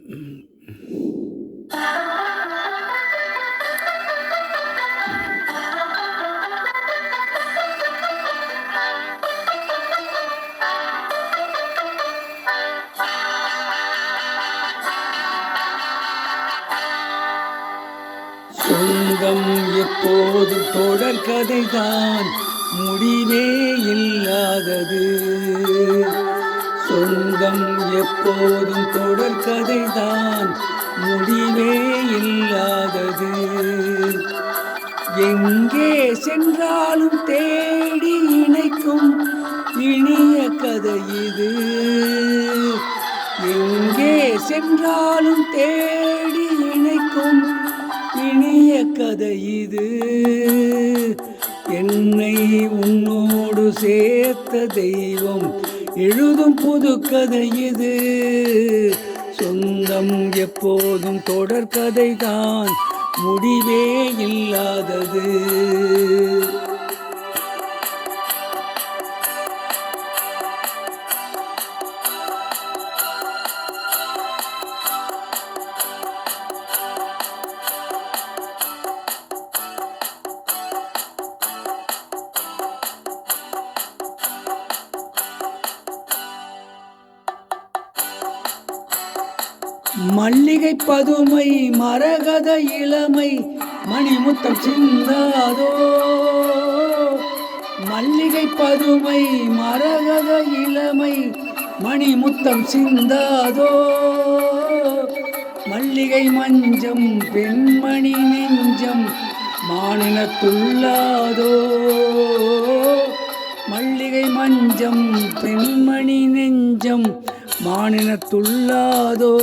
சொந்தம் எப்போதும் தொடர் கதைதான், முடிவே இல்லாதது. சொந்தம் எப்போதும் தொடர் கதைதான், முடிவே இல்லாதது. எங்கே சென்றாலும் தேடி இணைக்கும் இனிய கதை இது. எங்கே சென்றாலும் தேடி இணைக்கும் இனிய கதை இது. என்னை உன்னோடு சேர்த்த தெய்வம் எழுதும் புது கதை இது. சொந்தம் எப்போதும் தொடர் கதைதான், முடிவே இல்லாதது. மல்லிகை பதுமை மரகத இளமை மணிமுத்தம் சிந்தாதோ. மல்லிகை பதுமை மரகத இளமை மணிமுத்தம் சிந்தாதோ. மல்லிகை மஞ்சம் பெண்மணி நெஞ்சம் மானினத்துள்ளாதோ. மல்லிகை மஞ்சம் பெண்மணி நெஞ்சம் மானினத்துள்ளாதோ.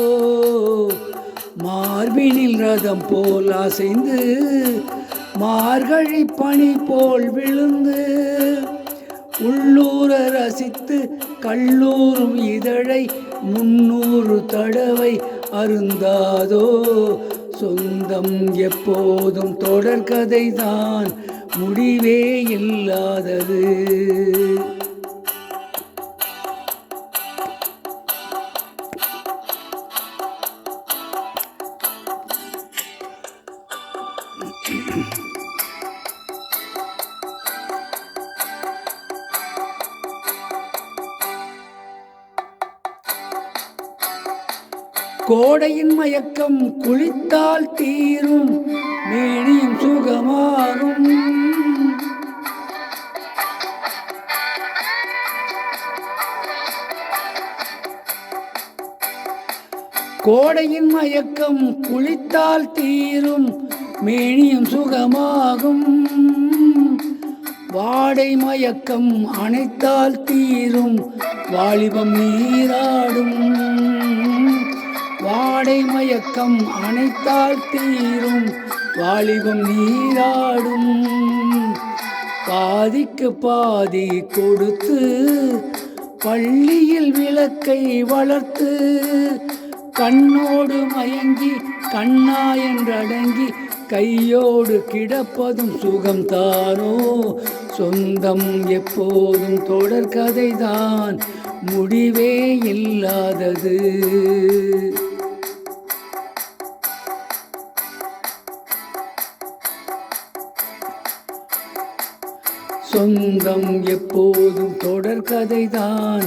மார்பினில் ரதம் போல் அசைந்து மார்கழி பனி போல் விழுந்து உள்ளூர ரசித்து கல்லூரும் இதழை 300 தடவை அருந்தாதோ. சொந்தம் எப்போதும் தொடர் கதைதான், முடிவே இல்லாதது. கோடையின் மயக்கம் குளித்தால் தீரும், மேனியும் சுகமாறும். கோடையின் மயக்கம் குளித்தால் தீரும், மேனியும் சுகமாகும். வாடை மயக்கம் அணைத்தால் தீரும், வாலிபம் நீராடும். வாடை மயக்கம் அணைத்தால் தீரும், வாலிபம் நீராடும். பாதிக்கு பாதி கொடுத்து பள்ளியில் விளக்கை வளர்த்து கண்ணோடு மயங்கி கண்ணா என்றடங்கி கையோடு கிடப்பதும் சுகம்தானோ. சொந்தம் எப்போதும் தொடர் கதைதான், முடிவே இல்லாதது. சொந்தம் எப்போதும் தொடர் கதைதான்,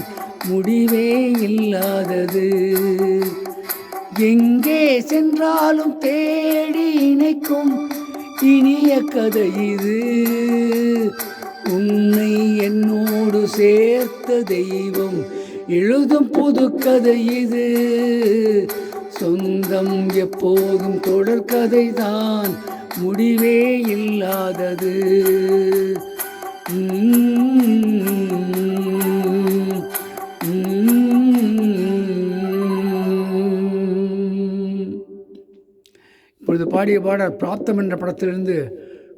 முடிவே இல்லாதது. எங்கே சென்றாலும் தேடி இணைக்கும் இனிய கதை இது. உன்னை என்னோடு சேர்த்த தெய்வம் எழுதும் புது கதை இது. சொந்தம் எப்போதும் தொடர் கதைதான், முடிவே இல்லாதது. இப்பொழுது பாடிய பாடல் பிராப்தம் என்ற படத்திலிருந்து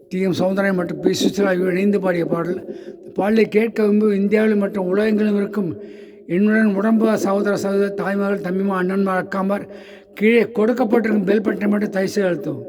டி.எம். சௌந்தரராஜன் மற்றும் பி. சுசிலா இணைந்து பாடிய பாடல். பாடலை கேட்க விரும்பும் இந்தியாவில் மற்றும் உலகெங்கிலும் இருக்கும் என்னுடன் உடம்பு சகோதர தாய்மார்கள் தம்பிமா அண்ணன்மார் அக்காமார் கீழே கொடுக்கப்பட்டிருக்கும் பெல் பட்டனை மட்டும் தயவுசெய்து அழுத்தும்.